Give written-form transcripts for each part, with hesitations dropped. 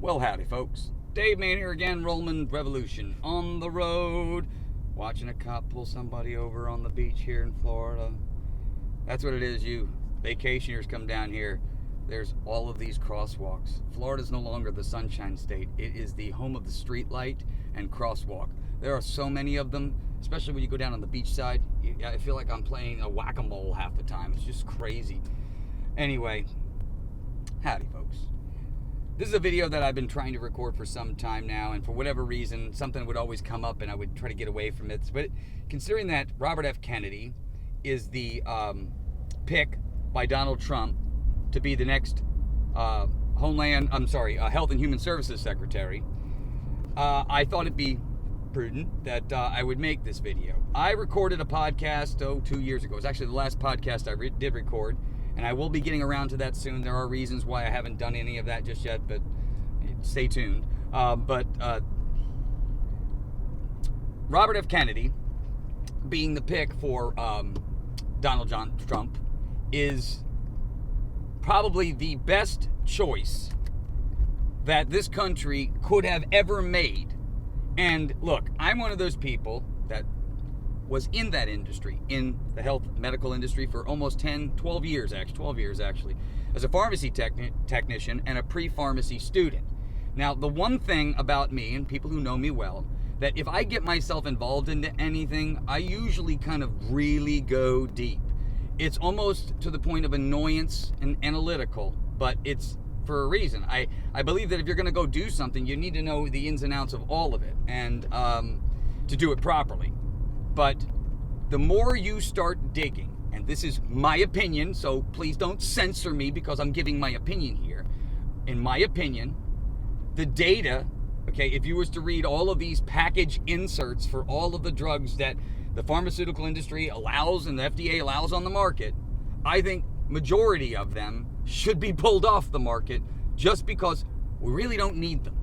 Well, howdy, folks. DaveMan here again, Rollman Revolution on the road. Watching a cop pull somebody over on the beach here in Florida. That's what it is, you vacationers come down here. There's all of these crosswalks. Florida's no longer the Sunshine State. It is the home of the street light and crosswalk. There are so many of them, especially when you go down on the beach side. I feel like I'm playing a whack-a-mole half the time. It's just crazy. Anyway, howdy, folks. This is a video that I've been trying to record for some time now, and for whatever reason, something would always come up and I would try to get away from it. But considering that Robert F. Kennedy is the pick by Donald Trump to be the next Health and Human Services Secretary, I thought it'd be prudent that I would make this video. I recorded a podcast 2 years ago. It was actually the last podcast I did record, and I will be getting around to that soon. There are reasons why I haven't done any of that just yet, but stay tuned. Robert F. Kennedy being the pick for Donald John Trump is probably the best choice that this country could have ever made. And look, I'm one of those people that was in that industry, in the health medical industry for almost 12 years actually, as a pharmacy technician and a pre-pharmacy student. Now, the one thing about me, and people who know me well, that if I get myself involved into anything, I usually kind of really go deep. It's almost to the point of annoyance and analytical, but it's for a reason. I believe that if you're going to go do something, you need to know the ins and outs of all of it, and to do it properly. But the more you start digging, and this is my opinion, so please don't censor me because I'm giving my opinion here. In my opinion, the data, okay, if you was to read all of these package inserts for all of the drugs that the pharmaceutical industry allows and the FDA allows on the market, I think majority of them should be pulled off the market just because we really don't need them.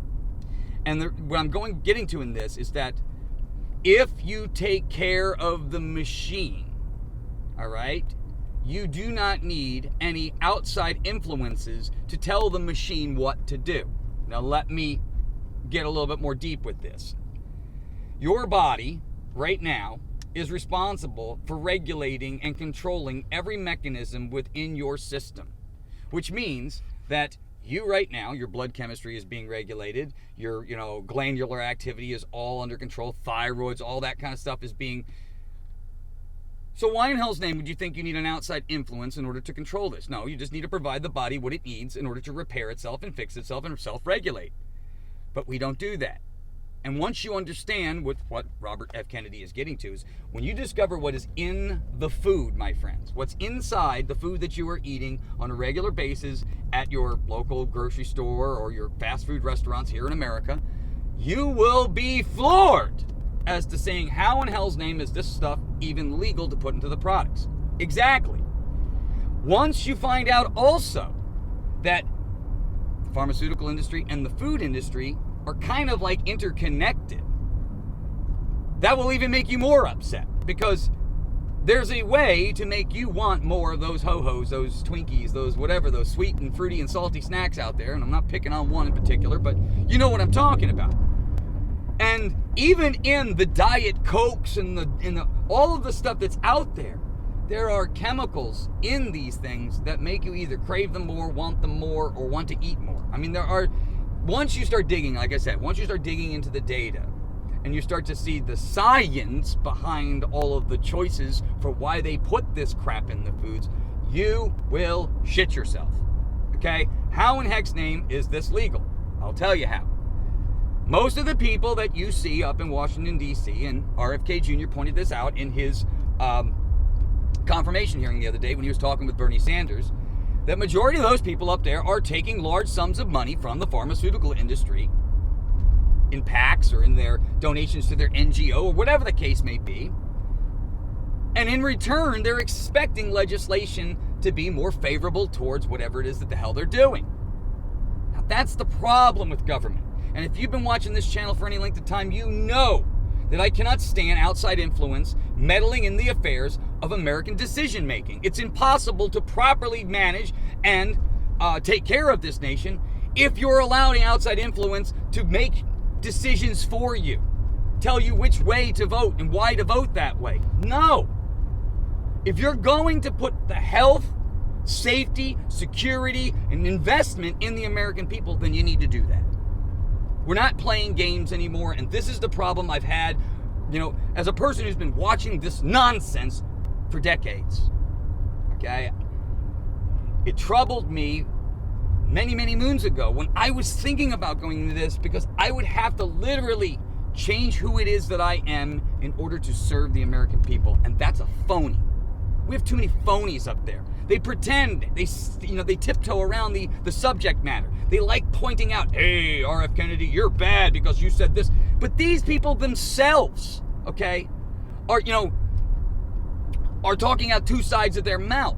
And what I'm getting to in this is that if you take care of the machine, all right, you do not need any outside influences to tell the machine what to do. Now let me get a little bit more deep with this. Your body right now is responsible for regulating and controlling every mechanism within your system, which means that you right now, your blood chemistry is being regulated, your glandular activity is all under control, thyroids, all that kind of stuff is being... So why in hell's name would you think you need an outside influence in order to control this? No, you just need to provide the body what it needs in order to repair itself and fix itself and self-regulate. But we don't do that. And once you understand what Robert F. Kennedy is getting to is when you discover what is in the food, my friends, what's inside the food that you are eating on a regular basis at your local grocery store or your fast food restaurants here in America, you will be floored as to saying how in hell's name is this stuff even legal to put into the products. Exactly. Once you find out also that the pharmaceutical industry and the food industry are kind of like interconnected, that will even make you more upset because there's a way to make you want more of those ho-hos, those Twinkies, those whatever, those sweet and fruity and salty snacks out there. And I'm not picking on one in particular, but you know what I'm talking about. And even in the Diet Cokes and the all of the stuff that's out there, there are chemicals in these things that make you either crave them more, want them more, or want to eat more. I mean, once you start digging, like I said, once you start digging into the data and you start to see the science behind all of the choices for why they put this crap in the foods, you will shit yourself. Okay? How in heck's name is this legal? I'll tell you how. Most of the people that you see up in Washington, D.C., and RFK Jr. pointed this out in his confirmation hearing the other day when he was talking with Bernie Sanders, that majority of those people up there are taking large sums of money from the pharmaceutical industry in PACs or in their donations to their NGO or whatever the case may be. And in return, they're expecting legislation to be more favorable towards whatever it is that the hell they're doing. Now, that's the problem with government. And if you've been watching this channel for any length of time, you know that I cannot stand outside influence meddling in the affairs of American decision making. It's impossible to properly manage and take care of this nation if you're allowing outside influence to make decisions for you, tell you which way to vote and why to vote that way. No. If you're going to put the health, safety, security, and investment in the American people, then you need to do that. We're not playing games anymore, and this is the problem I've had, as a person who's been watching this nonsense for decades. Okay? It troubled me many, many moons ago when I was thinking about going into this, because I would have to literally change who it is that I am in order to serve the American people, and that's a phony. We have too many phonies up there. They pretend, they tiptoe around the subject matter. They like pointing out, hey, RF Kennedy, you're bad because you said this. But these people themselves, okay, are talking out two sides of their mouth,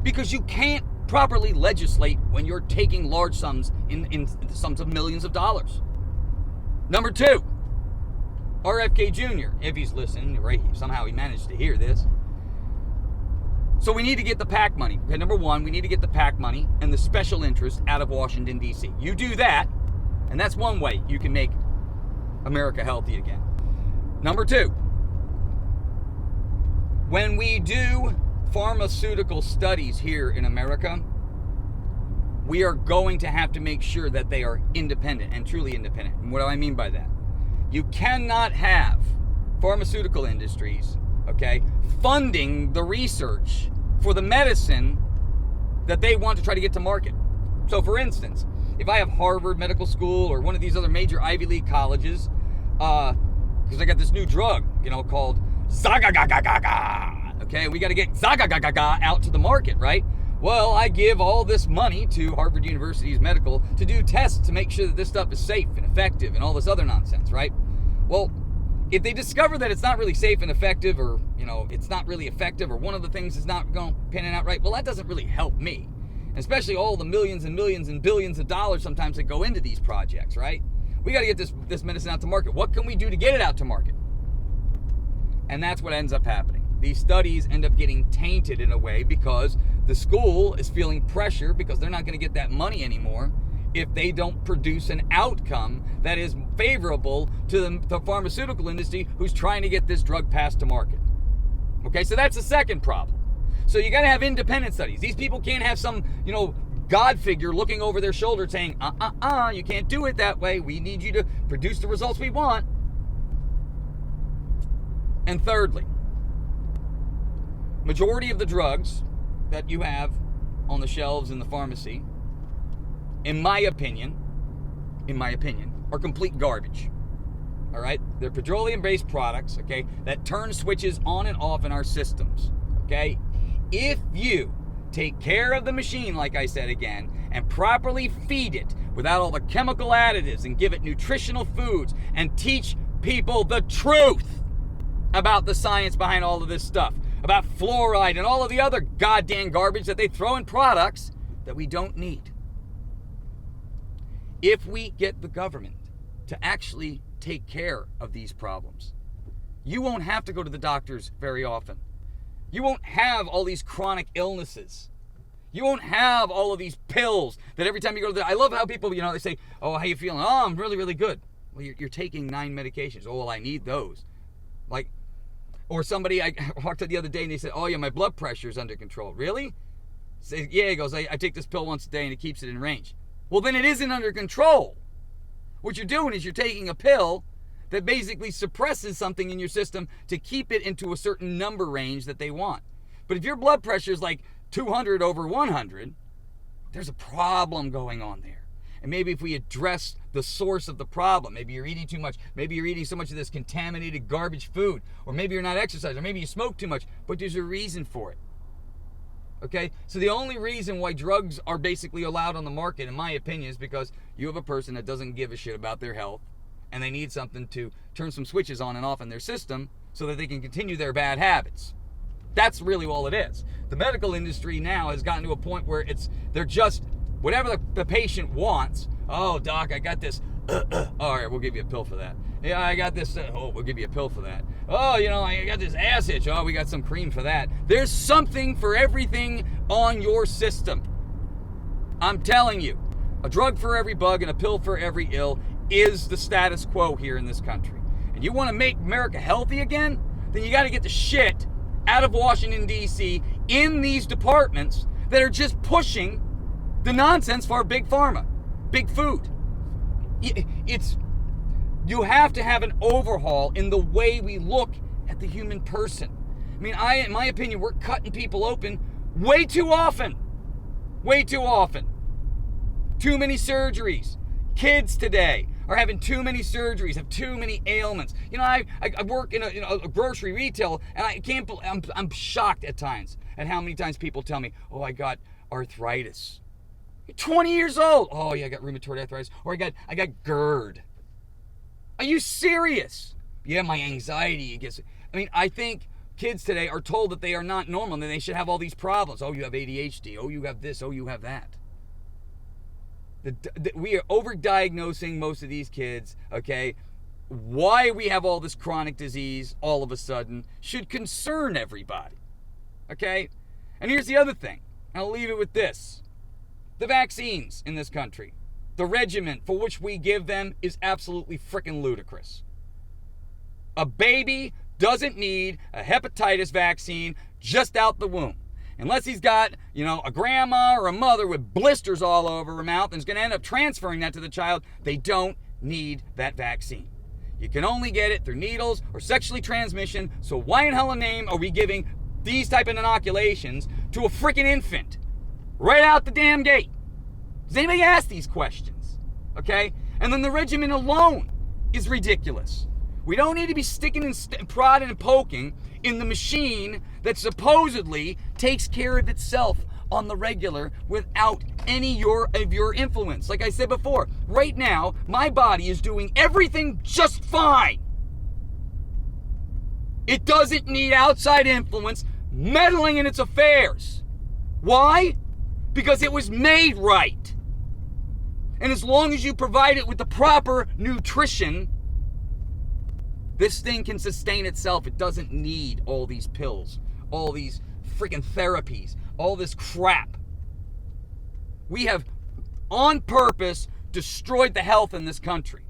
because you can't properly legislate when you're taking large sums in sums of millions of dollars. Number two, RFK Jr., if he's listening, right? Somehow he managed to hear this. So we need to get the PAC money. Okay, number one, we need to get the PAC money and the special interest out of Washington, D.C. You do that, and that's one way you can make America healthy again. Number two, when we do pharmaceutical studies here in America, we are going to have to make sure that they are independent and truly independent. And what do I mean by that? You cannot have pharmaceutical industries, okay, funding the research for the medicine that they want to try to get to market. So for instance, if I have Harvard Medical School or one of these other major Ivy League colleges, because I got this new drug, called Zagagagaga. Okay, we got to get Zagagagaga out to the market, right? Well, I give all this money to Harvard University's medical to do tests to make sure that this stuff is safe and effective and all this other nonsense, right? Well, if they discover that it's not really safe and effective, or, it's not really effective, or one of the things is not going to pan out right, well, that doesn't really help me. And especially all the millions and millions and billions of dollars sometimes that go into these projects, right? We got to get this medicine out to market. What can we do to get it out to market? And that's what ends up happening. These studies end up getting tainted in a way because the school is feeling pressure because they're not going to get that money anymore if they don't produce an outcome that is favorable to the pharmaceutical industry who's trying to get this drug passed to market. Okay, so that's the second problem. So you got to have independent studies. These people can't have some, God figure looking over their shoulder saying, you can't do it that way. We need you to produce the results we want. And thirdly, majority of the drugs that you have on the shelves in the pharmacy, in my opinion, are complete garbage. All right? They're petroleum-based products, okay, that turn switches on and off in our systems, okay? If you take care of the machine, like I said again, and properly feed it without all the chemical additives and give it nutritional foods and teach people the truth about the science behind all of this stuff, about fluoride and all of the other goddamn garbage that they throw in products that we don't need. If we get the government to actually take care of these problems, you won't have to go to the doctors very often. You won't have all these chronic illnesses. You won't have all of these pills that every time you go to I love how people, they say, oh, how you feeling? Oh, I'm really, really good. Well, you're taking 9 medications. Oh, well, I need those. Or somebody, I walked to the other day and they said, oh, yeah, my blood pressure is under control. Really? Say, yeah, he goes, I take this pill once a day and it keeps it in range. Well, then it isn't under control. What you're doing is you're taking a pill that basically suppresses something in your system to keep it into a certain number range that they want. But if your blood pressure is like 200 over 100, there's a problem going on there. And maybe if we address the source of the problem, maybe you're eating too much, maybe you're eating so much of this contaminated garbage food, or maybe you're not exercising, or maybe you smoke too much, but there's a reason for it. Okay? So the only reason why drugs are basically allowed on the market, in my opinion, is because you have a person that doesn't give a shit about their health, and they need something to turn some switches on and off in their system so that they can continue their bad habits. That's really all it is. The medical industry now has gotten to a point where they're just whatever the patient wants. Oh, doc, I got this. All right, we'll give you a pill for that. Yeah, I got this. We'll give you a pill for that. Oh, I got this ass itch. Oh, we got some cream for that. There's something for everything on your system. I'm telling you, A drug for every bug and a pill for every ill is the status quo here in this country. And you want to make America healthy again? Then you got to get the shit out of Washington, D.C. in these departments that are just pushing the nonsense for big pharma, big food. You have to have an overhaul in the way we look at the human person. I mean, in my opinion, we're cutting people open way too often. Way too often. Too many surgeries. Kids today are having too many surgeries, have too many ailments. You know, I work in a grocery retail, and I'm shocked at times at how many times people tell me, oh, I got arthritis. You're 20 years old. Oh, yeah, I got rheumatoid arthritis. Or I got GERD. Are you serious? Yeah, my anxiety gets... I mean, I think kids today are told that they are not normal and they should have all these problems. Oh, you have ADHD. Oh, you have this. Oh, you have that. We are overdiagnosing most of these kids, okay? Why we have all this chronic disease all of a sudden should concern everybody, okay? And here's the other thing. I'll leave it with this. The vaccines in this country, the regimen for which we give them is absolutely freaking ludicrous. A baby doesn't need a hepatitis vaccine just out the womb. Unless he's got, a grandma or a mother with blisters all over her mouth and is going to end up transferring that to the child, they don't need that vaccine. You can only get it through needles or sexually transmission, so why in hell name are we giving these type of inoculations to a freaking infant? Right out the damn gate. Does anybody ask these questions? Okay? And then the regimen alone is ridiculous. We don't need to be sticking and prodding and poking in the machine that supposedly takes care of itself on the regular without any of your influence. Like I said before, right now, my body is doing everything just fine. It doesn't need outside influence meddling in its affairs. Why? Because it was made right. And as long as you provide it with the proper nutrition, this thing can sustain itself. It doesn't need all these pills, all these freaking therapies, all this crap. We have, on purpose, destroyed the health in this country.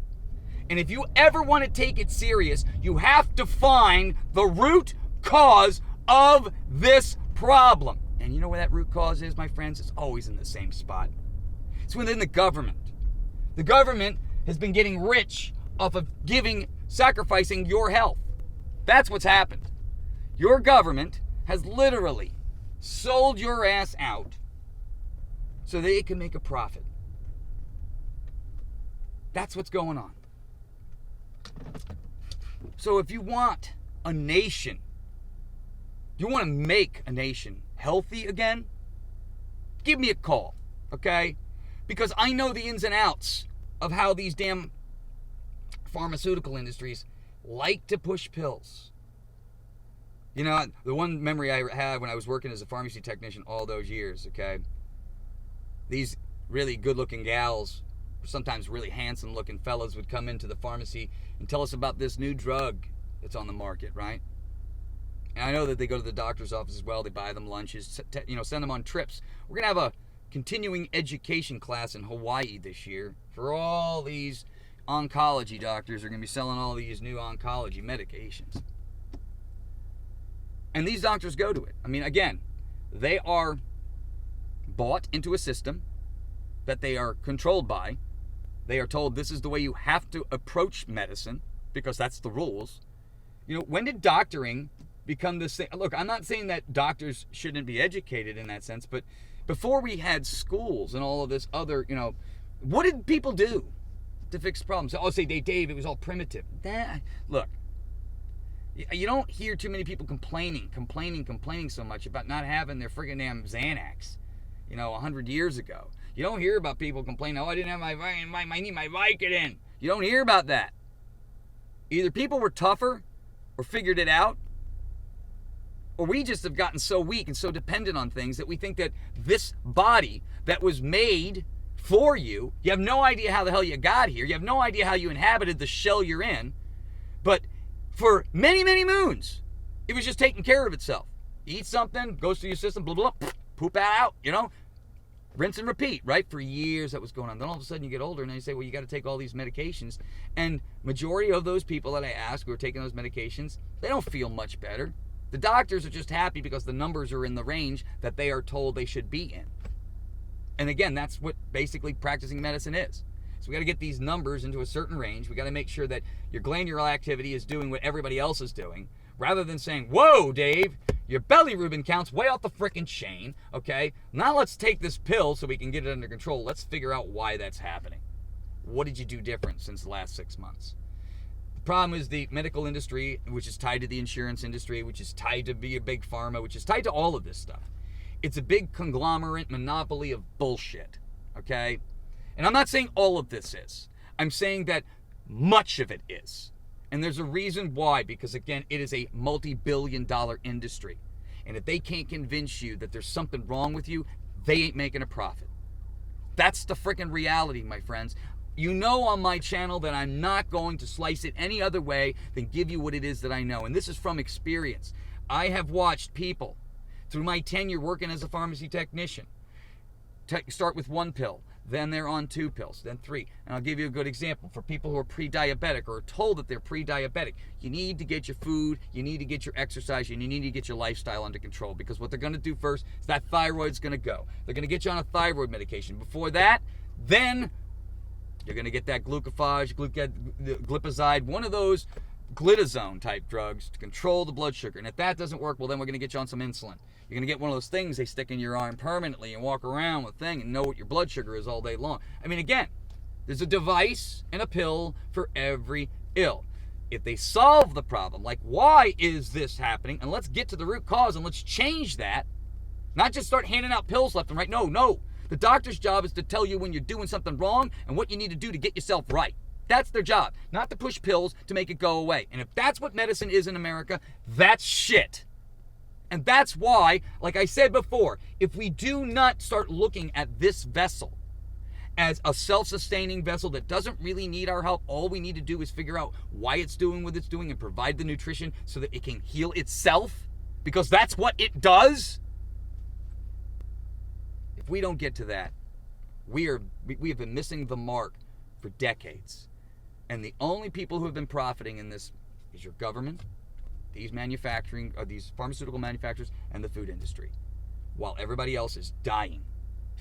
And if you ever want to take it serious, you have to find the root cause of this problem. And you know where that root cause is, my friends? It's always in the same spot. It's within the government. The government has been getting rich off of sacrificing your health. That's what's happened. Your government has literally sold your ass out so they can make a profit. That's what's going on. So if you want a nation, you want to make a nation healthy again, give me a call, okay? Because I know the ins and outs of how these damn pharmaceutical industries like to push pills. The one memory I had when I was working as a pharmacy technician all those years, okay? These really good-looking gals, sometimes really handsome-looking fellas would come into the pharmacy and tell us about this new drug that's on the market, right? And I know that they go to the doctor's office as well. They buy them lunches, send them on trips. We're going to have a continuing education class in Hawaii this year for all these oncology doctors are going to be selling all these new oncology medications. And these doctors go to it. I mean, again, they are bought into a system that they are controlled by. They are told this is the way you have to approach medicine because that's the rules. When did doctoring become this thing? Look, I'm not saying that doctors shouldn't be educated in that sense, but before we had schools and all of this other, what did people do to fix problems? Oh, say, Dave, it was all primitive. Look, you don't hear too many people complaining so much about not having their friggin' damn Xanax, 100 years ago. You don't hear about people complaining, oh, I didn't have I need my Vicodin. You don't hear about that. Either people were tougher or figured it out, or we just have gotten so weak and so dependent on things that we think that this body that was made for you have no idea how the hell you got here. You have no idea how you inhabited the shell you're in. But for many, many moons, it was just taking care of itself. Eat something, goes through your system, blah, blah, blah, poop out, Rinse and repeat, right? For years that was going on. Then all of a sudden you get older and they say, well, you got to take all these medications. And majority of those people that I ask who are taking those medications, they don't feel much better. The doctors are just happy because the numbers are in the range that they are told they should be in. And again, that's what basically practicing medicine is. So we got to get these numbers into a certain range. We got to make sure that your glandular activity is doing what everybody else is doing, rather than saying, whoa, Dave, your bilirubin count's way off the frickin' chain, okay? Now let's take this pill so we can get it under control. Let's figure out why that's happening. What did you do different since the last 6 months? The problem is the medical industry, which is tied to the insurance industry, which is tied to be a big pharma, which is tied to all of this stuff. It's a big conglomerate monopoly of bullshit, okay? And I'm not saying all of this is. I'm saying that much of it is. And there's a reason why, because again, it is a multi-billion-dollar industry. And if they can't convince you that there's something wrong with you, they ain't making a profit. That's the freaking reality, my friends. You know on my channel that I'm not going to slice it any other way than give you what it is that I know. And this is from experience. I have watched people through my tenure working as a pharmacy technician start with 1 pill. Then they're on 2 pills, then 3. And I'll give you a good example. For people who are pre-diabetic or are told that they're pre-diabetic, you need to get your food, you need to get your exercise, and you need to get your lifestyle under control. Because what they're going to do first is that thyroid's going to go. They're going to get you on a thyroid medication. Before that, then you're going to get that glucophage, glipizide, one of those glitazone type drugs to control the blood sugar. And if that doesn't work, well, then we're going to get you on some insulin. You're going to get one of those things they stick in your arm permanently and walk around with a thing and know what your blood sugar is all day long. I mean, again, there's a device and a pill for every ill. If they solve the problem, like why is this happening, and let's get to the root cause and let's change that, not just start handing out pills left and right. No. The doctor's job is to tell you when you're doing something wrong and what you need to do to get yourself right. That's their job, not to push pills to make it go away. And if that's what medicine is in America, that's shit. And that's why, like I said before, if we do not start looking at this vessel as a self-sustaining vessel that doesn't really need our help, all we need to do is figure out why it's doing what it's doing and provide the nutrition so that it can heal itself, because that's what it does. If we don't get to that, we have been missing the mark for decades. And the only people who have been profiting in this is your government, these pharmaceutical manufacturers, and the food industry, while everybody else is dying,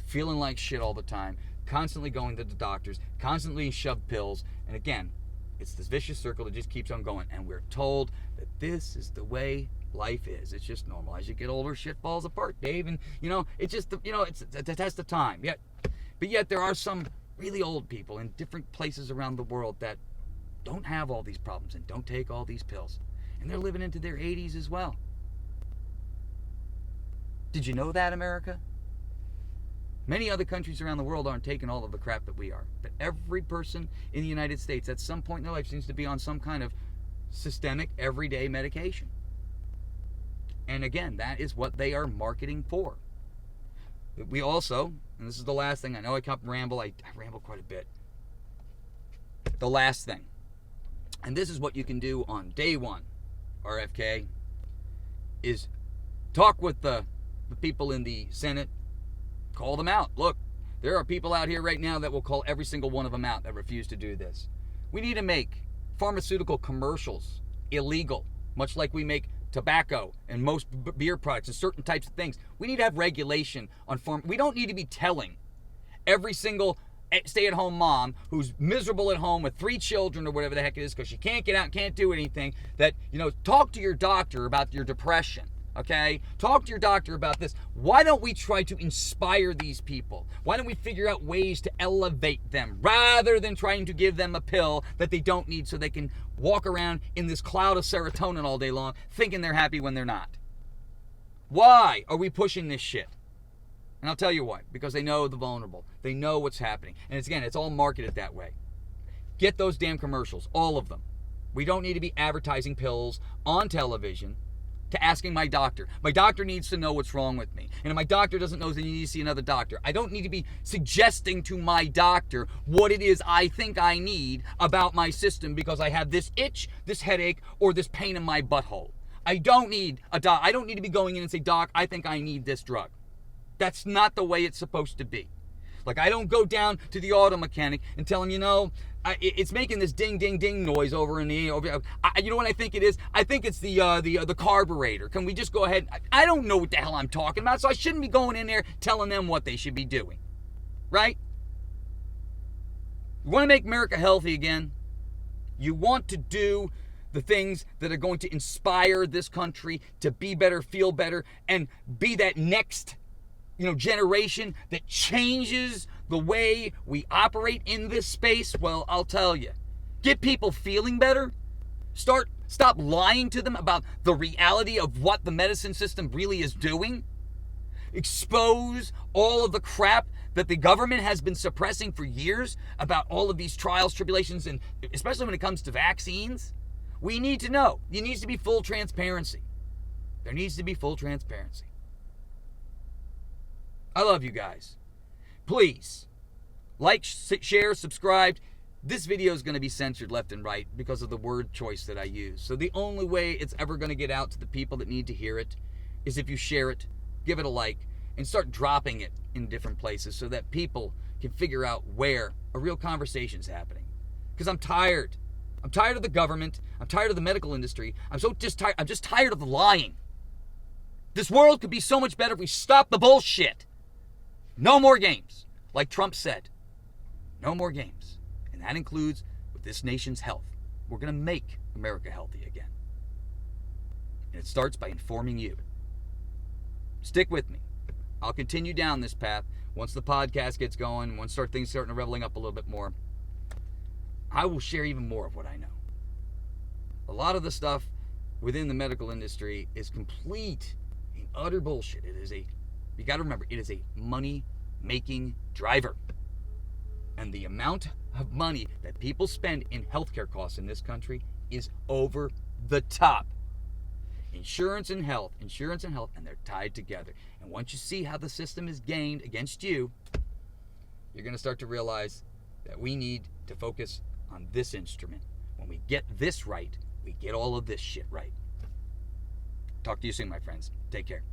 feeling like shit all the time, constantly going to the doctors, constantly shoved pills. And again, it's this vicious circle that just keeps on going. And we're told that this is the way life is. It's just normal. As you get older, shit falls apart, Dave. And it's just it's a test of time. But yet there are some really old people in different places around the world that don't have all these problems and don't take all these pills. And they're living into their 80s as well. Did you know that, America? Many other countries around the world aren't taking all of the crap that we are. But every person in the United States at some point in their life seems to be on some kind of systemic, everyday medication. And again, that is what they are marketing for. We also, and this is the last thing, I know I ramble quite a bit. The last thing, and this is what you can do on day one, RFK, is talk with the people in the Senate, call them out. Look, there are people out here right now that will call every single one of them out that refuse to do this. We need to make pharmaceutical commercials illegal, much like we make tobacco and most beer products and certain types of things. We need to have regulation on we don't need to be telling every single stay-at-home mom who's miserable at home with 3 children or whatever the heck it is because she can't get out and can't do anything that, talk to your doctor about your depression, okay? Talk to your doctor about this. Why don't we try to inspire these people? Why don't we figure out ways to elevate them rather than trying to give them a pill that they don't need so they can walk around in this cloud of serotonin all day long thinking they're happy when they're not? Why are we pushing this shit? And I'll tell you why. Because they know the vulnerable. They know what's happening. And it's all marketed that way. Get those damn commercials. All of them. We don't need to be advertising pills on television to asking my doctor. My doctor needs to know what's wrong with me. And if my doctor doesn't know, then you need to see another doctor. I don't need to be suggesting to my doctor what it is I think I need about my system because I have this itch, this headache, or this pain in my butthole. I don't need to be going in and say, Doc, I think I need this drug. That's not the way it's supposed to be. Like, I don't go down to the auto mechanic and tell him, it's making this ding, ding, ding noise over in the, you know what I think it is? I think it's the carburetor. Can we just go ahead? I don't know what the hell I'm talking about, so I shouldn't be going in there telling them what they should be doing. Right? You want to make America healthy again? You want to do the things that are going to inspire this country to be better, feel better, and be that next generation that changes the way we operate in this space. Well, I'll tell you, get people feeling better. Stop lying to them about the reality of what the medicine system really is doing. Expose all of the crap that the government has been suppressing for years about all of these trials, tribulations, and especially when it comes to vaccines. We need to know. There needs to be full transparency. There needs to be full transparency. I love you guys. Please, like, share, subscribe. This video is going to be censored left and right because of the word choice that I use. So the only way it's ever going to get out to the people that need to hear it is if you share it, give it a like, and start dropping it in different places so that people can figure out where a real conversation is happening. Because I'm tired. I'm tired of the government. I'm tired of the medical industry. I'm just tired of the lying. This world could be so much better if we stop the bullshit. No more games. Like Trump said, no more games. And that includes with this nation's health. We're going to make America healthy again. And it starts by informing you. Stick with me. I'll continue down this path once the podcast gets going, once things start reveling up a little bit more. I will share even more of what I know. A lot of the stuff within the medical industry is complete and utter bullshit. You got to remember, it is a money-making driver. And the amount of money that people spend in healthcare costs in this country is over the top. Insurance and health, and they're tied together. And once you see how the system is gamed against you, you're going to start to realize that we need to focus on this instrument. When we get this right, we get all of this shit right. Talk to you soon, my friends. Take care.